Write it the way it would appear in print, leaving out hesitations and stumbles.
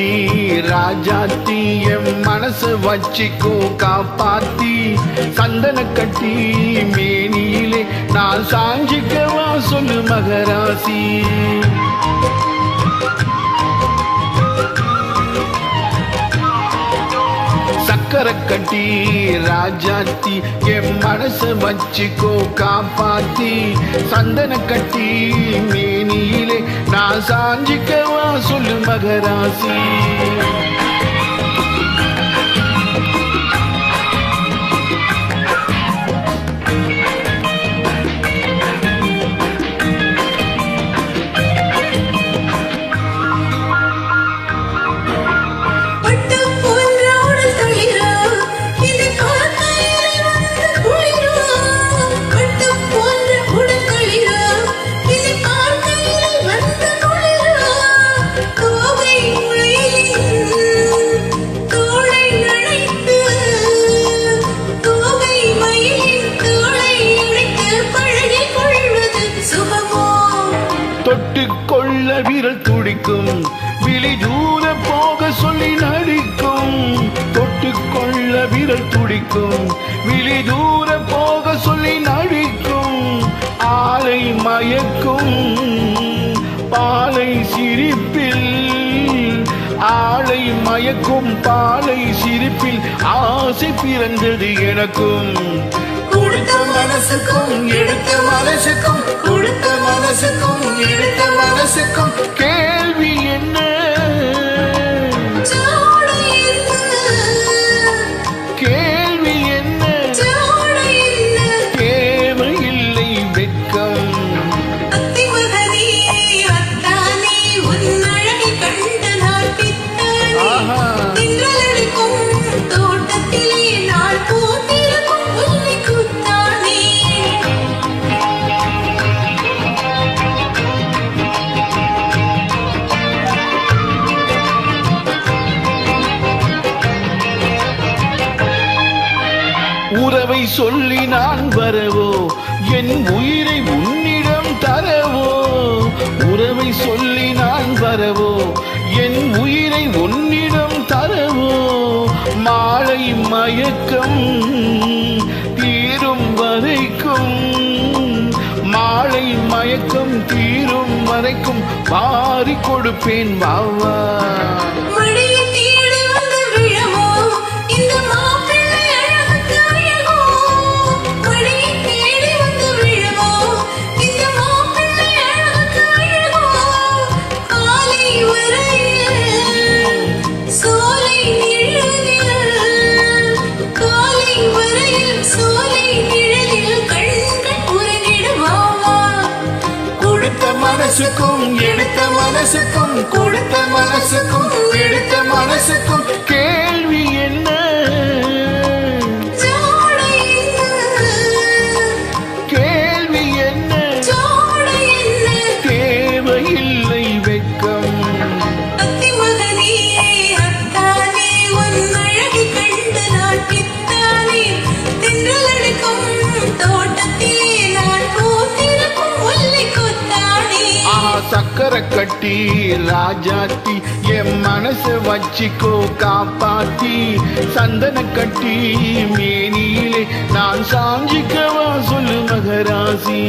கட்டி ராஜாத்தி என் மனசு வச்சிக்கோ காப்பாத்தி சந்தன கட்டி மேனியிலே நான் சாஞ்சிக்கவா சொல்லு மகராசி சக்கரை கட்டி ராஜாத்தி என் மனசு வச்சிக்கோ காப்பாத்தி சந்தன கட்டி மேனியிலே நான் சாஞ்சிக்கவா சொல்லு மகராசி தொட்டுக்கொள்ள விரல் துடிக்கும் விழி தூர போக சொல்லி நடிக்கும் தொட்டுக்கொள்ள விரல் துடிக்கும் விழி தூர போக சொல்லி நடிக்கும் ஆளை மயக்கும் பாலை சிரிப்பில் ஆளை மயக்கும் பாலை சிரிப்பில் ஆசை பிறந்தது எனக்கும் கொடுத்த மனசுக்கும் எடுத்த மனசுக்கும் கொடுத்த மனசுக்கும் எடுத்த மனசுக்கும் கேள்வி என்ன கேள்வி என்ன தேவையில்லை வெட்கம் உறவை சொல்லி நான் வரவோ என் உயிரை உன்னிடம் தரவோ உறவை சொல்லி நான் வரவோ என் உயிரை உன்னிடம் தரவோ மாலை மயக்கம் தீரும் வரைக்கும் மாலை மயக்கம் தீரும் வரைக்கும் வாரி கொடுப்பேன் வாவா மனசுக்கும் எடுத்த மனசுக்கும் கொடுத்த மனசுக்கும் எடுத்த மனசுக்கும் கேள்வி என்ன கேள்வி என்ன தேவையில்லை வெட்கம் சக்கரை கட்டி ராஜாத்தி என் மனசு வச்சிக்கோ காப்பாத்தி சந்தன கட்டி மேனியிலே நான் சாஞ்சிக்கவா சொல்லு மகராசி